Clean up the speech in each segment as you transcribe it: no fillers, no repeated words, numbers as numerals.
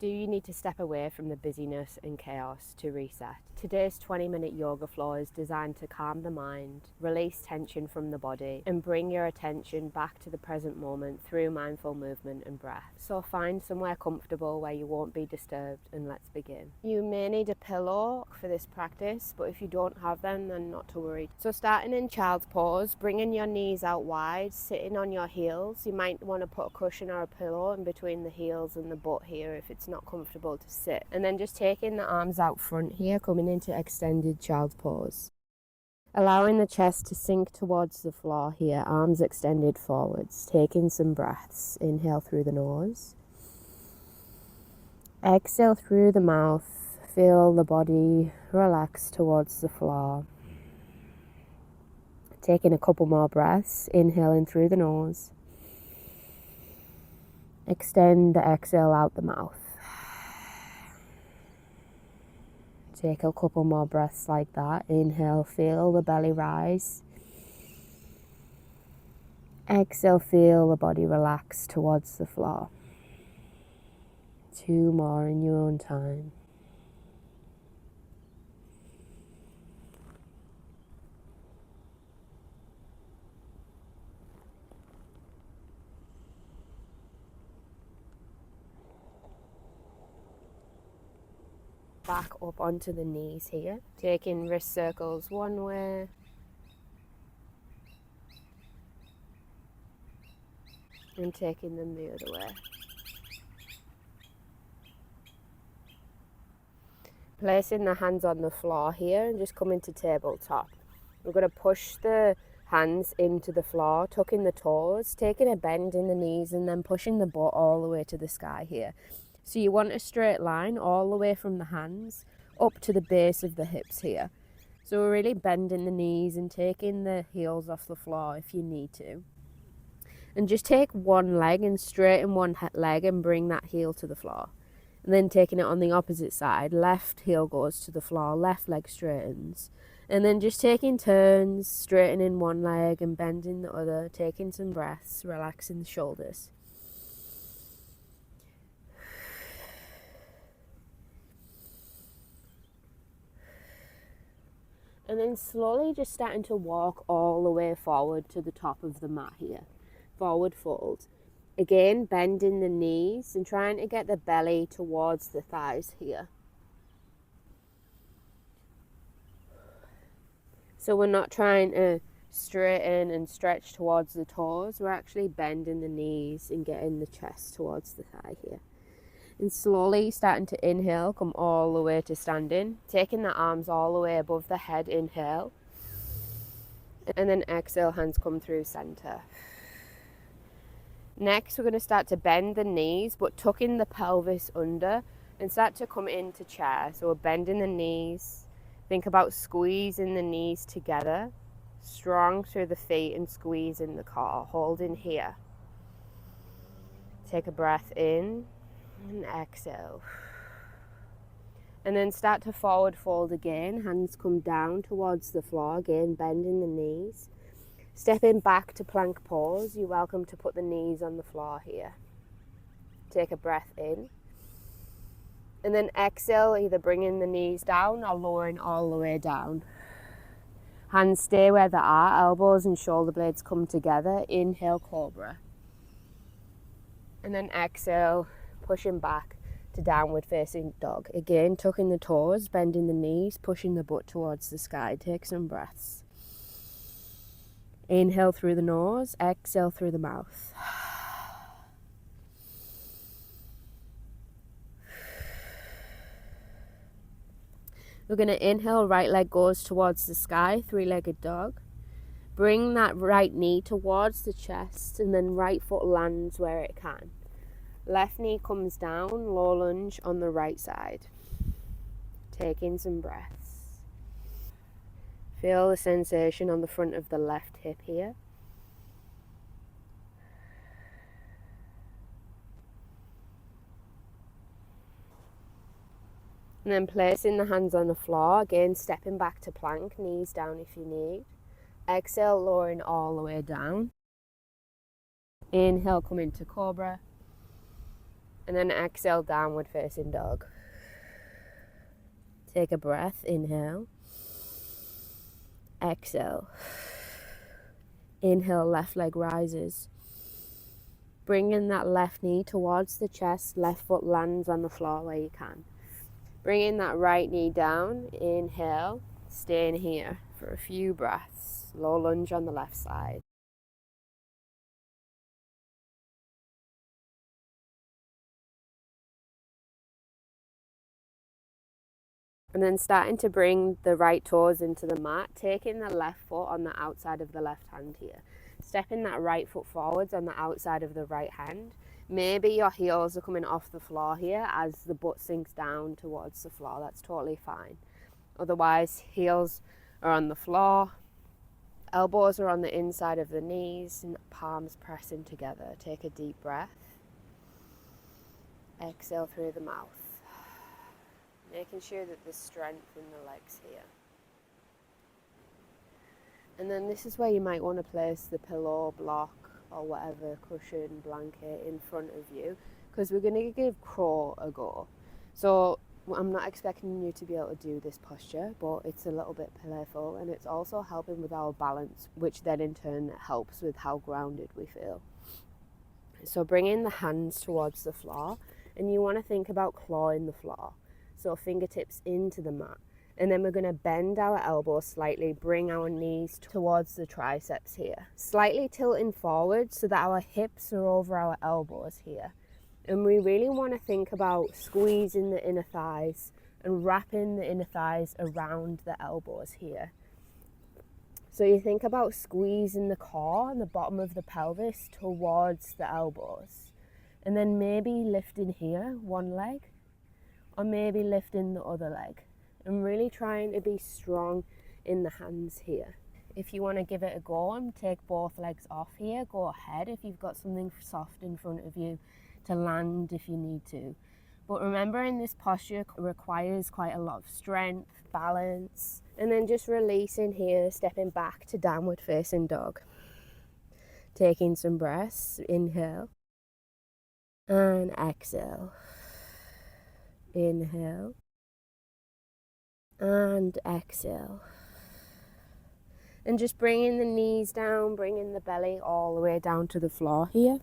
Do you need to step away from the busyness and chaos to reset? Today's 20-minute yoga flow is designed to calm the mind, release tension from the body, and bring your attention back to the present moment through mindful movement and breath. So find somewhere comfortable where you won't be disturbed, and let's begin. You may need a pillow for this practice, but if you don't have them, then not to worry. So starting in child's pose, bringing your knees out wide, sitting on your heels. You might want to put a cushion or a pillow in between the heels and the butt here if it's not comfortable to sit. And then just taking the arms out front here, coming into extended child's pose. Allowing the chest to sink towards the floor here, arms extended forwards. Taking some breaths. Inhale through the nose. Exhale through the mouth. Feel the body relax towards the floor. Taking a couple more breaths. Inhaling through the nose. Extend the exhale out the mouth. Take a couple more breaths like that. Inhale, feel the belly rise. Exhale, feel the body relax towards the floor. 2 more in your own time. Back up onto the knees here. Taking wrist circles one way. And taking them the other way. Placing the hands on the floor here and just coming to tabletop. We're going to push the hands into the floor, tucking the toes, taking a bend in the knees and then pushing the butt all the way to the sky here. So you want a straight line all the way from the hands up to the base of the hips here. So we're really bending the knees and taking the heels off the floor if you need to. And just take one leg and straighten one leg and bring that heel to the floor. And then taking it on the opposite side, left heel goes to the floor, left leg straightens. And then just taking turns, straightening one leg and bending the other, taking some breaths, relaxing the shoulders. And then slowly just starting to walk all the way forward to the top of the mat here. Forward fold. Again, bending the knees and trying to get the belly towards the thighs here. So we're not trying to straighten and stretch towards the toes. We're actually bending the knees and getting the chest towards the thigh here. And slowly starting to inhale, come all the way to standing. Taking the arms all the way above the head, inhale. And then exhale, hands come through center. Next, we're going to start to bend the knees, but tucking the pelvis under and start to come into chair. So we're bending the knees. Think about squeezing the knees together. Strong through the feet and squeezing the core. Holding here. Take a breath in and exhale. And then start to forward fold again. Hands come down towards the floor. Again, bending the knees. Stepping back to plank pose, you're welcome to put the knees on the floor here. Take a breath in. And then exhale, either bringing the knees down or lowering all the way down. Hands stay where they are, elbows and shoulder blades come together. Inhale, cobra. And then exhale, pushing back to downward facing dog. Again, tucking the toes, bending the knees, pushing the butt towards the sky. Take some breaths. Inhale through the nose, exhale through the mouth. We're going to inhale, right leg goes towards the sky, three-legged dog. Bring that right knee towards the chest and then right foot lands where it can. Left knee comes down, low lunge on the right side. Taking some breaths. Feel the sensation on the front of the left hip here. And then placing the hands on the floor, again stepping back to plank, knees down if you need. Exhale, lowering all the way down. Inhale, come into cobra. And then exhale, downward facing dog. Take a breath, inhale. Exhale. Inhale, left leg rises. Bring in that left knee towards the chest, left foot lands on the floor where you can. Bring in that right knee down, inhale, stay in here for a few breaths. Low lunge on the left side. And then starting to bring the right toes into the mat, taking the left foot on the outside of the left hand here. Stepping that right foot forwards on the outside of the right hand. Maybe your heels are coming off the floor here as the butt sinks down towards the floor. That's totally fine. Otherwise, heels are on the floor, elbows are on the inside of the knees, and palms pressing together. Take a deep breath. Exhale through the mouth. Making sure that there's strength in the legs here. And then this is where you might want to place the pillow, block, or whatever cushion, blanket in front of you, because we're going to give crawl a go. So I'm not expecting you to be able to do this posture, but it's a little bit playful, and it's also helping with our balance, which then in turn helps with how grounded we feel. So bringing the hands towards the floor, and you want to think about clawing the floor. So fingertips into the mat. And then we're going to bend our elbows slightly, bring our knees towards the triceps here. Slightly tilting forward so that our hips are over our elbows here. And we really want to think about squeezing the inner thighs and wrapping the inner thighs around the elbows here. So you think about squeezing the core and the bottom of the pelvis towards the elbows. And then maybe lifting here, one leg, or maybe lifting the other leg. And really trying to be strong in the hands here. If you want to give it a go and take both legs off here, go ahead if you've got something soft in front of you to land if you need to. But remember, in this posture requires quite a lot of strength, balance, and then just releasing here, stepping back to downward facing dog. Taking some breaths, inhale and exhale. Inhale and exhale. And just bringing the knees down, bringing the belly all the way down to the floor here.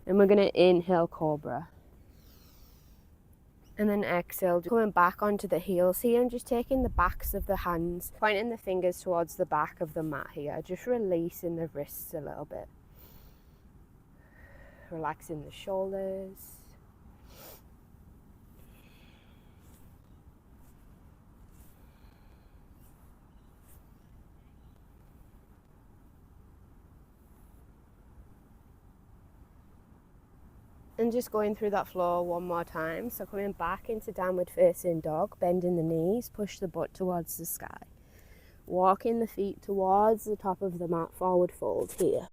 And we're going to inhale, cobra. And then exhale, coming back onto the heels here and just taking the backs of the hands, pointing the fingers towards the back of the mat here, just releasing the wrists a little bit. Relaxing the shoulders. And just going through that floor one more time. So coming back into downward facing dog, bending the knees, push the butt towards the sky. Walking the feet towards the top of the mat, forward fold here.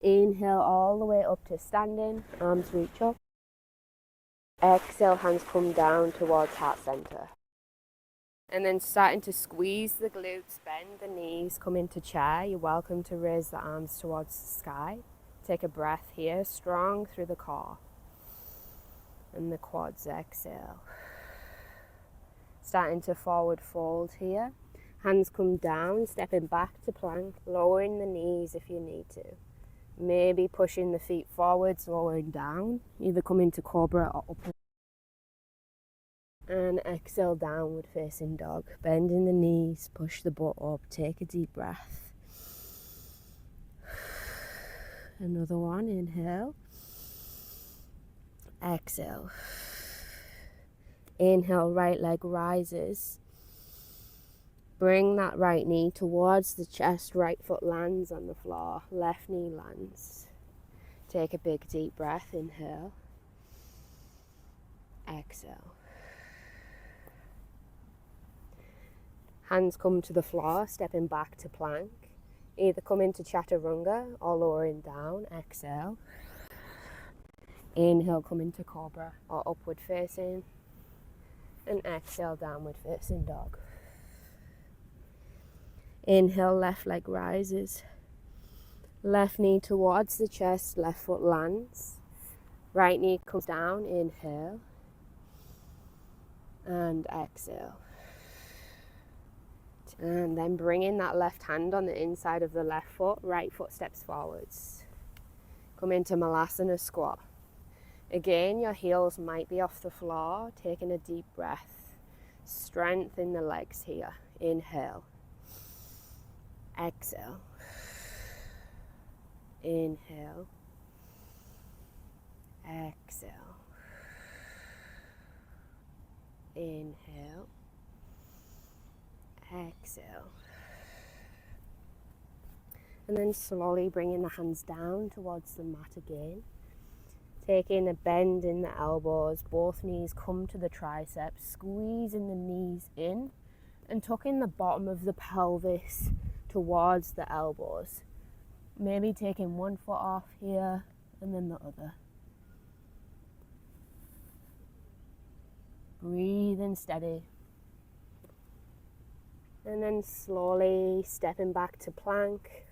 Inhale all the way up to standing, arms reach up. Exhale, hands come down towards heart center. And then starting to squeeze the glutes, bend the knees, come into chair. You're welcome to raise the arms towards the sky. Take a breath here, strong through the core. And the quads, exhale. Starting to forward fold here. Hands come down, stepping back to plank, lowering the knees if you need to. Maybe pushing the feet forwards, lowering down. Either come into cobra or up. And exhale, downward facing dog. Bending the knees, push the butt up, take a deep breath. Another one, inhale. Exhale. Inhale, right leg rises. Bring that right knee towards the chest, right foot lands on the floor, left knee lands. Take a big deep breath, inhale. Exhale. Hands come to the floor, stepping back to plank. Either come into chaturanga or lowering down, exhale. Inhale, come into cobra or upward facing. And exhale, downward facing dog. Inhale, left leg rises. Left knee towards the chest, left foot lands. Right knee comes down, inhale, and exhale. And then bring in that left hand on the inside of the left foot, right foot steps forwards. Come into Malasana squat. Again, your heels might be off the floor, taking a deep breath. Strength in the legs here. Inhale. Exhale. Inhale. Exhale. Inhale. Exhale. And then slowly bringing the hands down towards the mat again. Taking a bend in the elbows, both knees come to the triceps, squeezing the knees in and tucking the bottom of the pelvis towards the elbows. Maybe taking one foot off here and then the other. Breathing steady. And then slowly stepping back to plank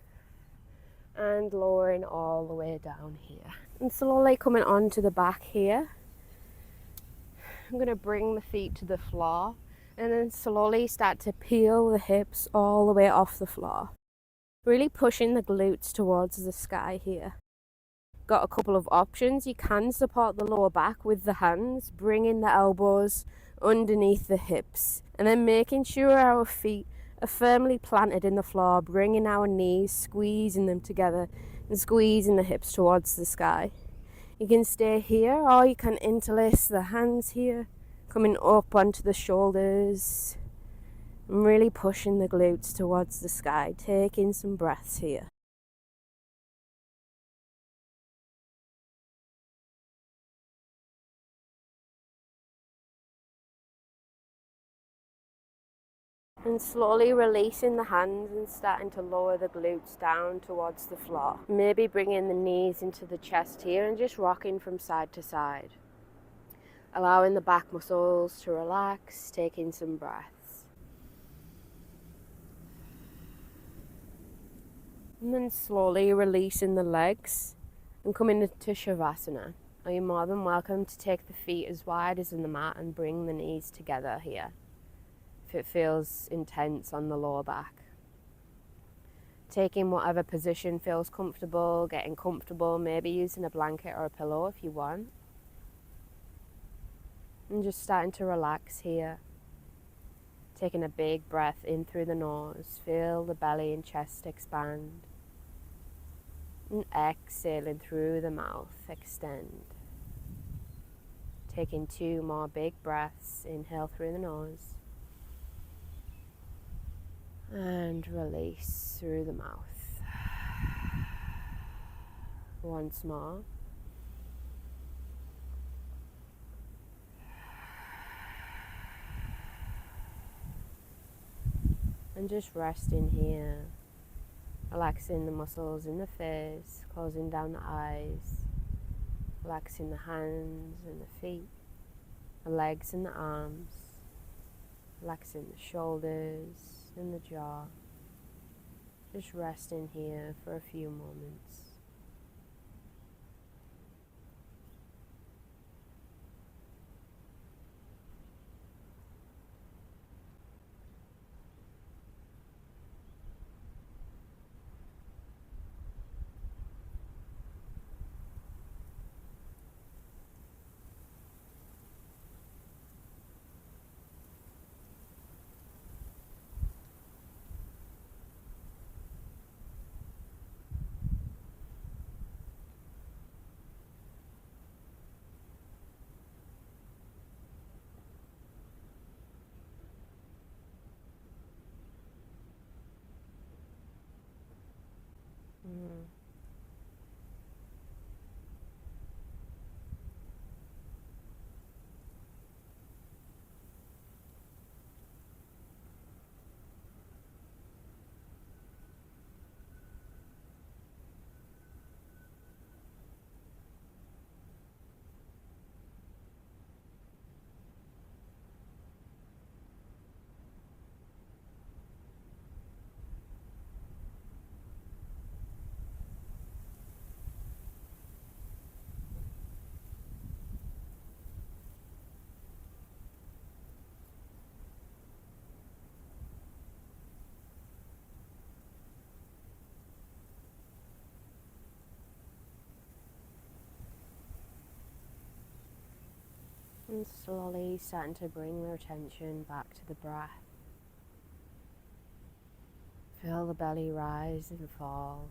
and lowering all the way down here. And slowly coming onto the back here. I'm going to bring the feet to the floor and then slowly start to peel the hips all the way off the floor. Really pushing the glutes towards the sky here. Got a couple of options. You can support the lower back with the hands, bringing the elbows underneath the hips, and then making sure our feet are firmly planted in the floor, bringing our knees, squeezing them together, and squeezing the hips towards the sky. You can stay here, or you can interlace the hands here, coming up onto the shoulders, and really pushing the glutes towards the sky, taking some breaths here. And slowly releasing the hands and starting to lower the glutes down towards the floor. Maybe bringing the knees into the chest here and just rocking from side to side. Allowing the back muscles to relax, taking some breaths. And then slowly releasing the legs and coming into Shavasana. Are you more than welcome to take the feet as wide as in the mat and bring the knees together here if it feels intense on the lower back. Taking whatever position feels comfortable, getting comfortable, maybe using a blanket or a pillow if you want. And just starting to relax here. Taking a big breath in through the nose, feel the belly and chest expand. And exhaling through the mouth, extend. Taking 2 more big breaths, inhale through the nose. And release through the mouth. Once more. And just resting here. Relaxing the muscles in the face, closing down the eyes. Relaxing the hands and the feet, the legs and the arms. Relaxing the shoulders and the jaw. Just resting here for a few moments. And slowly starting to bring your attention back to the breath. Feel the belly rise and fall.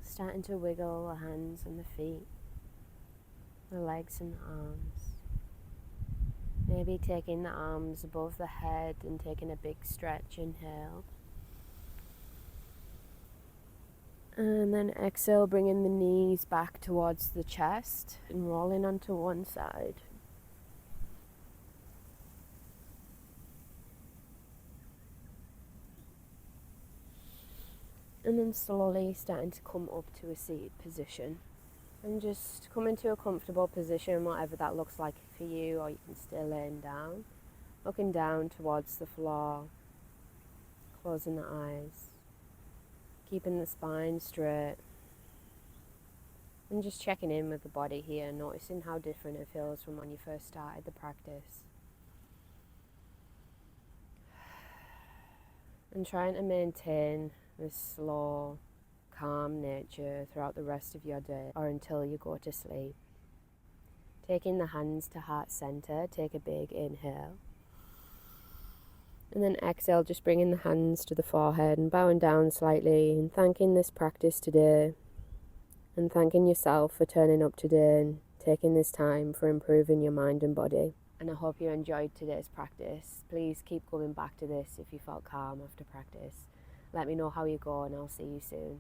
Starting to wiggle the hands and the feet, the legs and the arms. Maybe taking the arms above the head and taking a big stretch, inhale. And then exhale, bringing the knees back towards the chest and rolling onto one side. And then slowly starting to come up to a seated position. And just come into a comfortable position, whatever that looks like for you, or you can stay laying down. Looking down towards the floor, closing the eyes, keeping the spine straight. And just checking in with the body here, noticing how different it feels from when you first started the practice. And trying to maintain this slow, calm nature throughout the rest of your day or until you go to sleep. Taking the hands to heart center, take a big inhale. And then exhale, just bringing the hands to the forehead and bowing down slightly and thanking this practice today. And thanking yourself for turning up today and taking this time for improving your mind and body. And I hope you enjoyed today's practice. Please keep coming back to this if you felt calm after practice. Let me know how you go and I'll see you soon.